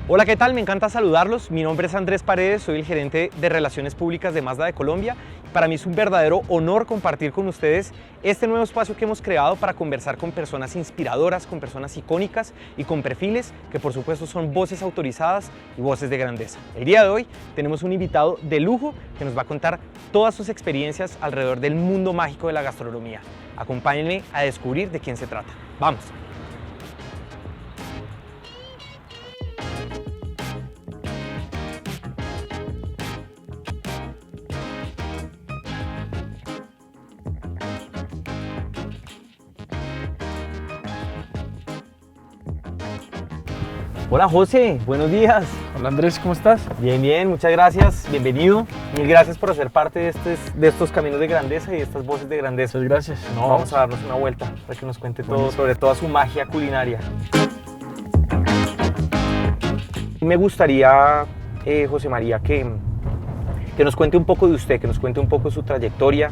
Hola, ¿qué tal? Me encanta saludarlos. Mi nombre es Andrés Paredes, soy el gerente de Relaciones Públicas de Mazda de Colombia. Para mí es un verdadero honor compartir con ustedes este nuevo espacio que hemos creado para conversar con personas inspiradoras, con personas icónicas y con perfiles que por supuesto son voces autorizadas y voces de grandeza. El día de hoy tenemos un invitado de lujo que nos va a contar todas sus experiencias alrededor del mundo mágico de la gastronomía. Acompáñenme a descubrir de quién se trata. ¡Vamos! Hola José, buenos días. Hola Andrés, ¿cómo estás? Bien, bien, muchas gracias, bienvenido. Mil gracias por ser parte de estos caminos de grandeza y de estas voces de grandeza. Muchas gracias. No, vamos a darnos una vuelta para que nos cuente todo sobre toda su magia culinaria. Me gustaría, José María, que nos cuente un poco de usted, que nos cuente un poco de su trayectoria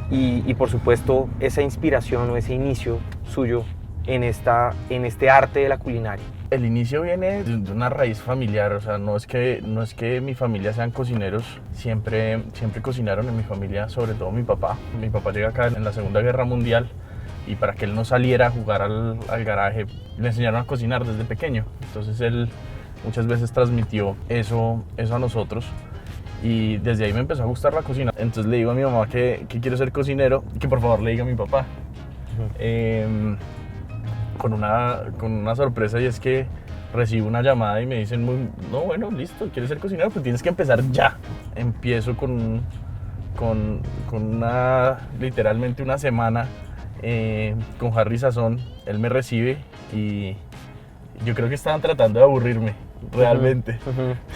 y por supuesto esa inspiración o ese inicio suyo en este arte de la culinaria. El inicio viene de una raíz familiar, o sea, no es que mi familia sean cocineros, siempre cocinaron en mi familia, sobre todo mi papá. Mi papá llega acá en la Segunda Guerra Mundial y para que él no saliera a jugar al garaje, le enseñaron a cocinar desde pequeño. Entonces él muchas veces transmitió eso a nosotros y desde ahí me empezó a gustar la cocina. Entonces le digo a mi mamá que quiero ser cocinero y que por favor le diga a mi papá. Con una sorpresa, y es que recibo una llamada y me dicen, no, bueno, listo, ¿quieres ser cocinero? Pues tienes que empezar ya. Empiezo con literalmente una semana con Harry Sazón. Él me recibe y yo creo que estaban tratando de aburrirme, realmente.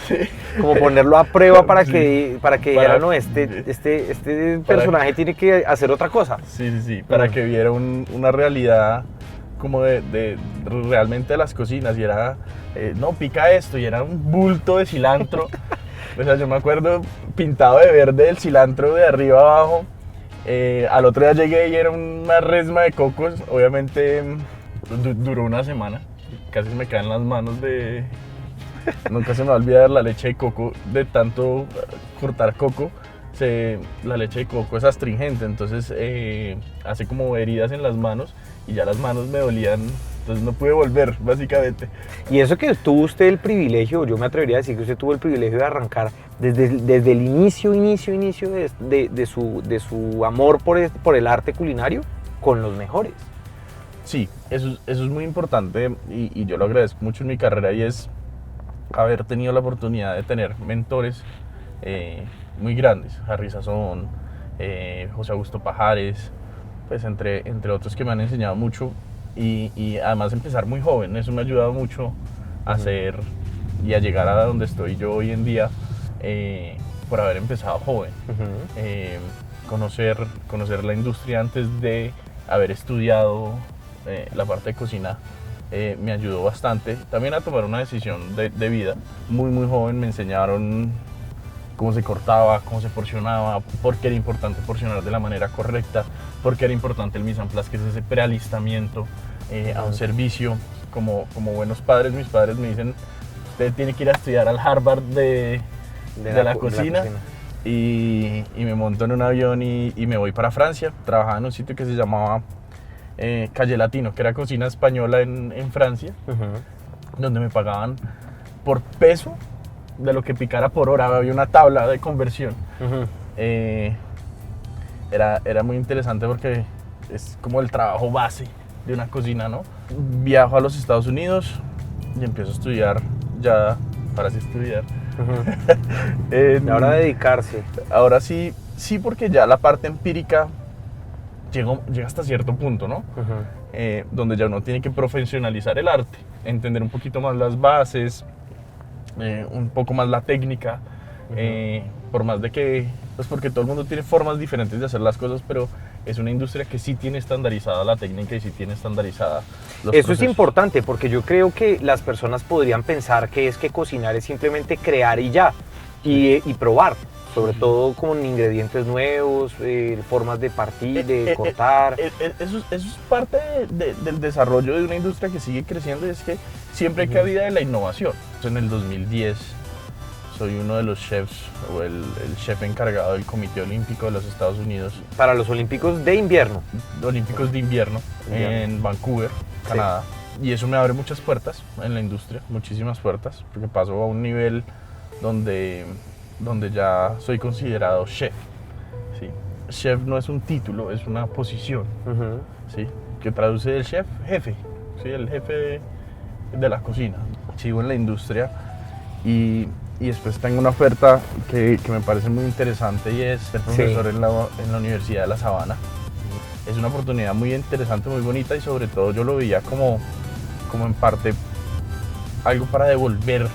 Sí. Como ponerlo a prueba para que dijeran, no, este personaje tiene que hacer otra cosa. Sí, para que viera una realidad como de realmente de las cocinas, y era, no, pica esto, y era un bulto de cilantro. O sea, yo me acuerdo pintado de verde el cilantro de arriba abajo. Al otro día llegué y era una resma de cocos. Obviamente duró una semana, casi me caen las manos nunca se me va a olvidar la leche de coco, de tanto cortar coco. La leche de coco es astringente, entonces hace como heridas en las manos y ya las manos me dolían, entonces no pude volver, básicamente. Y eso que tuvo usted el privilegio, yo me atrevería a decir que usted tuvo el privilegio de arrancar desde el inicio de su amor por el arte culinario con los mejores. Sí, eso es muy importante y yo lo agradezco mucho en mi carrera, y es haber tenido la oportunidad de tener mentores muy grandes, Harry Sazón, José Augusto Pajares, pues entre otros que me han enseñado mucho, y además empezar muy joven. Eso me ha ayudado mucho a hacer y a llegar a donde estoy yo hoy en día, por haber empezado joven. Conocer la industria antes de haber estudiado la parte de cocina me ayudó bastante. También a tomar una decisión de vida. Muy joven me enseñaron cómo se cortaba, cómo se porcionaba, por qué era importante porcionar de la manera correcta, por qué era importante el mise en place, que es ese prealistamiento a un servicio. Como buenos padres, mis padres me dicen, usted tiene que ir a estudiar al Harvard de la cocina. Y me monto en un avión y me voy para Francia. Trabajaba en un sitio que se llamaba Calle Latino, que era cocina española en Francia, donde me pagaban por peso de lo que picara por hora. Había una tabla de conversión. Era muy interesante porque es como el trabajo base de una cocina, ¿no? Viajo a los Estados Unidos y empiezo a estudiar, ya para así estudiar. Ahora dedicarse. Ahora sí, porque ya la parte empírica llega hasta cierto punto, ¿no? Donde ya uno tiene que profesionalizar el arte, entender un poquito más las bases, un poco más la técnica, por más de que, pues porque todo el mundo tiene formas diferentes de hacer las cosas, pero es una industria que sí tiene estandarizada la técnica y sí tiene estandarizada los Eso procesos. es importante, porque yo creo que las personas podrían pensar que cocinar es simplemente crear y ya, y probar. sobre todo con ingredientes nuevos, formas de partir, de cortar. Eso es parte del desarrollo de una industria que sigue creciendo, y es que siempre hay cabida de la innovación. En el 2010 soy uno de los chefs, o el chef encargado del Comité Olímpico de los Estados Unidos. Para los Olímpicos de invierno. Olímpicos de invierno en Vancouver, Canadá. Sí. Y eso me abre muchas puertas en la industria, muchísimas puertas, porque paso a un nivel donde ya soy considerado chef. ¿Sí? Chef no es un título, es una posición, ¿sí? Que traduce del chef, jefe, ¿sí? El jefe de la cocina. Sigo en la industria y después tengo una oferta que me parece muy interesante, y es ser profesor en la Universidad de La Sabana. Es una oportunidad muy interesante, muy bonita, y sobre todo yo lo veía como en parte algo para devolver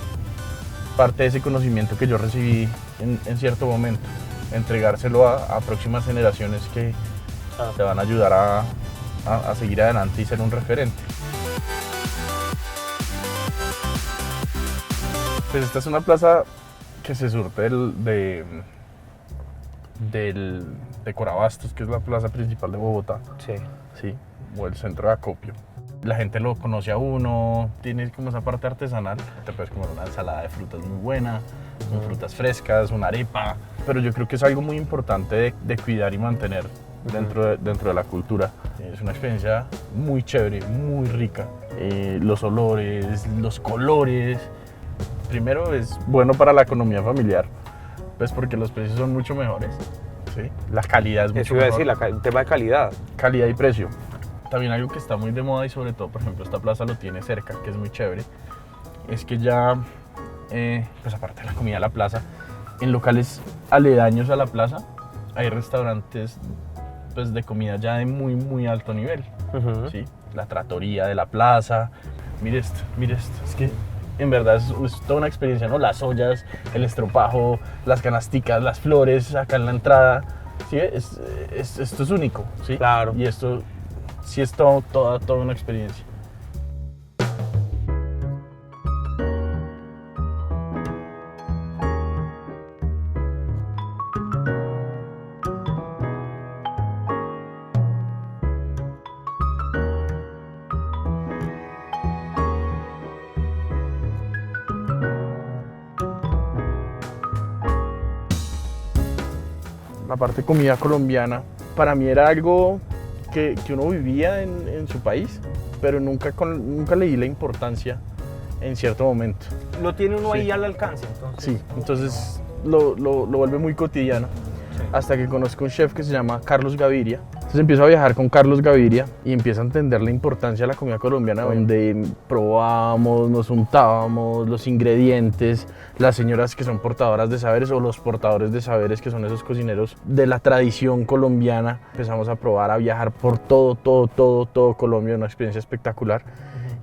parte de ese conocimiento que yo recibí en cierto momento, entregárselo a próximas generaciones que te van a ayudar a seguir adelante y ser un referente. Pues esta es una plaza que se surte de Corabastos, que es la plaza principal de Bogotá. Sí, o el centro de acopio. La gente lo conoce a uno, tiene como esa parte artesanal. Te puedes comer una ensalada de frutas muy buena, con frutas frescas, una arepa. Pero yo creo que es algo muy importante de cuidar y mantener dentro de la cultura. Es una experiencia muy chévere, muy rica. Los olores, los colores. Primero es bueno para la economía familiar, pues porque los precios son mucho mejores. ¿Sí? La calidad es mucho mejor. Eso iba a decir, el tema de calidad. Calidad y precio. También algo que está muy de moda, y sobre todo, por ejemplo, esta plaza lo tiene cerca, que es muy chévere, es que ya, pues aparte de la comida de la plaza, en locales aledaños a la plaza hay restaurantes, pues, de comida ya de muy, muy alto nivel. ¿Sí? La trattoria de la plaza. Mire esto, es que en verdad es toda una experiencia, ¿no? Las ollas, el estropajo, las canasticas, las flores acá en la entrada. ¿Sí? Esto es único, ¿sí? Claro. Y esto sí es toda una experiencia. La parte de comida colombiana, para mí era algo que uno vivía en su país, pero nunca le di la importancia en cierto momento. Lo tiene uno ahí al alcance, entonces. Sí, entonces lo vuelve muy cotidiano, hasta que conozco un chef que se llama Carlos Gaviria. Entonces empiezo a viajar con Carlos Gaviria y empiezo a entender la importancia de la comida colombiana, donde probábamos, nos untábamos los ingredientes, las señoras que son portadoras de saberes, o los portadores de saberes, que son esos cocineros de la tradición colombiana. Empezamos a probar, a viajar por todo Colombia, una experiencia espectacular.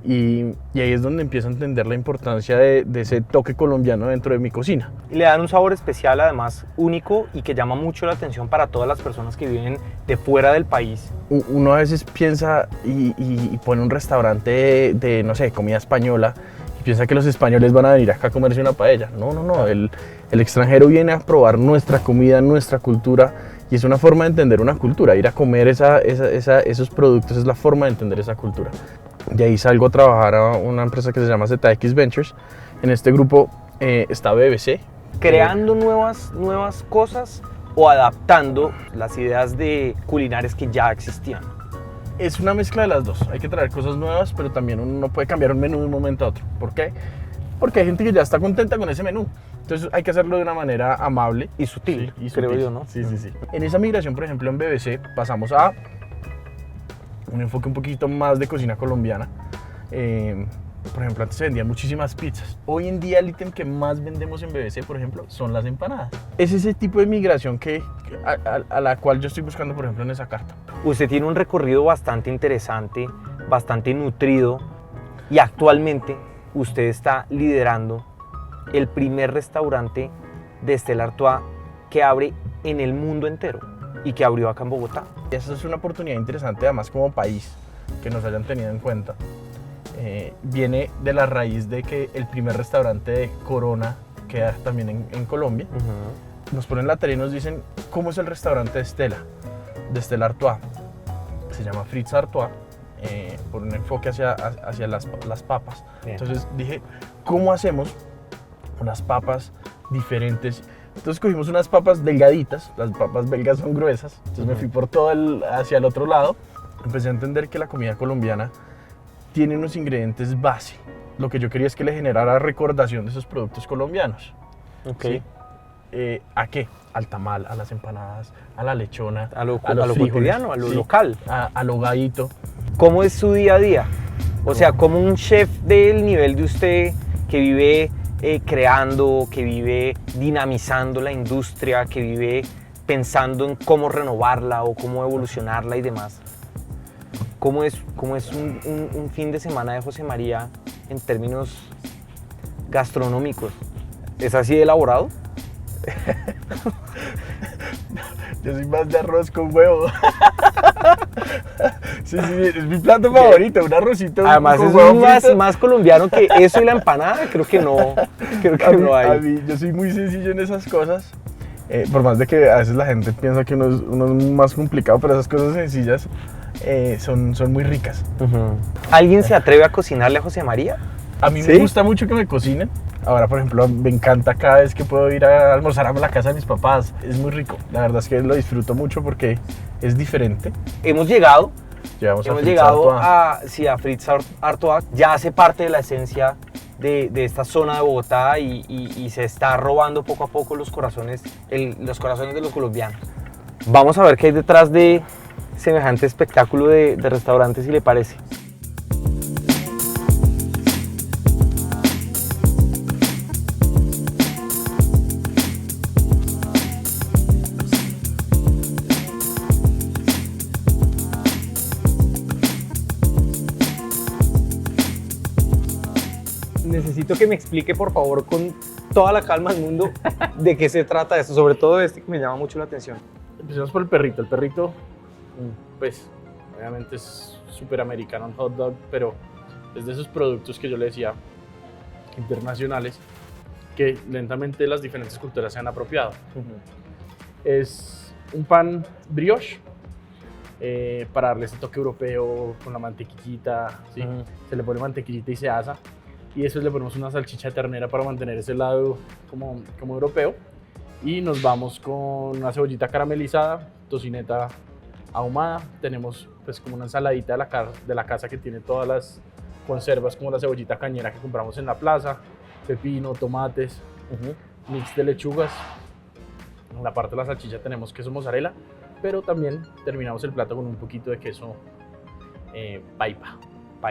Y ahí es donde empiezo a entender la importancia de ese toque colombiano dentro de mi cocina. Y le dan un sabor especial, además único, y que llama mucho la atención para todas las personas que viven de fuera del país. Uno a veces piensa y pone un restaurante de, no sé, comida española, y piensa que los españoles van a venir acá a comerse una paella. No. El extranjero viene a probar nuestra comida, nuestra cultura, y es una forma de entender una cultura. Ir a comer esos productos es la forma de entender esa cultura. De ahí salgo a trabajar a una empresa que se llama ZX Ventures. En este grupo está BBC. ¿Creando nuevas cosas o adaptando las ideas de culinarias que ya existían? Es una mezcla de las dos. Hay que traer cosas nuevas, pero también uno no puede cambiar un menú de un momento a otro. ¿Por qué? Porque hay gente que ya está contenta con ese menú. Entonces hay que hacerlo de una manera amable y sutil, sí, creo yo, ¿no? Sí. En esa migración, por ejemplo, en BBC pasamos a un enfoque un poquito más de cocina colombiana. Por ejemplo, antes se vendían muchísimas pizzas. Hoy en día el ítem que más vendemos en BBC, por ejemplo, son las empanadas. Es ese tipo de migración a la cual yo estoy buscando, por ejemplo, en esa carta. Usted tiene un recorrido bastante interesante, bastante nutrido, y actualmente usted está liderando el primer restaurante de Stella Artois que abre en el mundo entero y que abrió acá en Bogotá. Esa es una oportunidad interesante, además, como país, que nos hayan tenido en cuenta. Viene de la raíz de que el primer restaurante de Corona queda también en Colombia. nos ponen la tarea y nos dicen cómo es el restaurante de Stella Artois. Se llama Fritz Artois, por un enfoque hacia las papas. Bien. Entonces dije, ¿cómo hacemos unas papas diferentes? Entonces cogimos unas papas delgaditas, las papas belgas son gruesas, entonces me fui por hacia el otro lado. Empecé a entender que la comida colombiana tiene unos ingredientes base. Lo que yo quería es que le generara recordación de esos productos colombianos. Ok. ¿Sí? ¿A qué? Al tamal, a las empanadas, a la lechona, A lo los frijoles, cotidiano, a lo sí, local. a lo gallito. ¿Cómo es su día a día? O sea, como un chef del nivel de usted que vive creando, que vive dinamizando la industria, que vive pensando en cómo renovarla o cómo evolucionarla y demás. ¿Cómo es un fin de semana de José María en términos gastronómicos? ¿Es así de elaborado? Yo soy más de arroz con huevo. Sí, es mi plato favorito, un arrocito Además con es huevo más colombiano que eso y la empanada. Creo que no a hay. mí, yo soy muy sencillo en esas cosas. Por más de que a veces la gente piensa que uno es más complicado, pero esas cosas sencillas son muy ricas. ¿Alguien se atreve a cocinarle a José María? A mí ¿Sí? me gusta mucho que me cocinen. Ahora, por ejemplo, me encanta cada vez que puedo ir a almorzar a la casa de mis papás. Es muy rico. La verdad es que lo disfruto mucho porque es diferente. Hemos llegado Hemos llegado a Fritz Artois. Ya hace parte de la esencia de esta zona de Bogotá y se está robando poco a poco los corazones de los colombianos. Vamos a ver qué hay detrás de semejante espectáculo de restaurantes, si le parece. Necesito que me explique, por favor, con toda la calma del mundo, de qué se trata esto, sobre todo este que me llama mucho la atención. Empecemos por el perrito. El perrito, pues, obviamente es súper americano, un hot dog, pero es de esos productos que yo le decía, internacionales, que lentamente las diferentes culturas se han apropiado. Es un pan brioche, para darle ese toque europeo con la mantequillita, ¿sí? Se le pone mantequillita y se asa. Y después le ponemos una salchicha de ternera para mantener ese lado como europeo. Y nos vamos con una cebollita caramelizada, tocineta ahumada. Tenemos pues como una ensaladita de la casa que tiene todas las conservas, como la cebollita cañera que compramos en la plaza, pepino, tomates, mix de lechugas. En la parte de la salchicha tenemos queso mozzarella, pero también terminamos el plato con un poquito de queso paipa.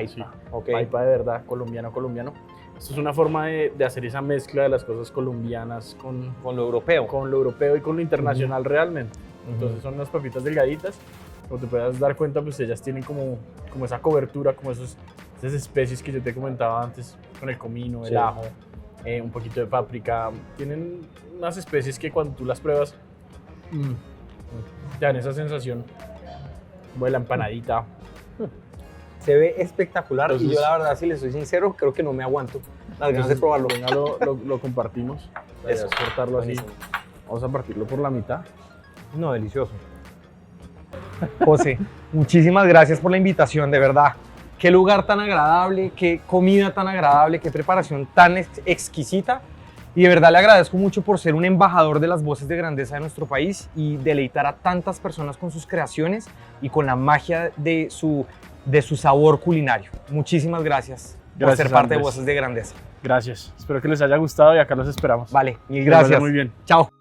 Sí. Okay. Paipa de verdad, colombiano. Esto es una forma de hacer esa mezcla de las cosas colombianas con lo europeo. Con lo europeo y con lo internacional realmente. Entonces son unas papitas delgaditas. Como te puedas dar cuenta, pues ellas tienen como esa cobertura, como esas especies que yo te comentaba antes, con el comino, el ajo, un poquito de páprica. Tienen unas especies que cuando tú las pruebas, te dan esa sensación como de la empanadita. Se ve espectacular. Entonces, y yo la verdad, si les soy sincero, creo que no me aguanto las ganas de probarlo. Venga, lo compartimos. Eso, es cortarlo buenísimo. así. Vamos a partirlo por la mitad. No, delicioso. José, muchísimas gracias por la invitación, de verdad. Qué lugar tan agradable, qué comida tan agradable, qué preparación tan exquisita. Y de verdad le agradezco mucho por ser un embajador de las voces de grandeza de nuestro país y deleitar a tantas personas con sus creaciones y con la magia de su sabor culinario. Muchísimas gracias por ser parte de Voces de Grandeza. Gracias. Espero que les haya gustado y acá los esperamos. Vale, mil Que vaya gracias. muy bien. Chao.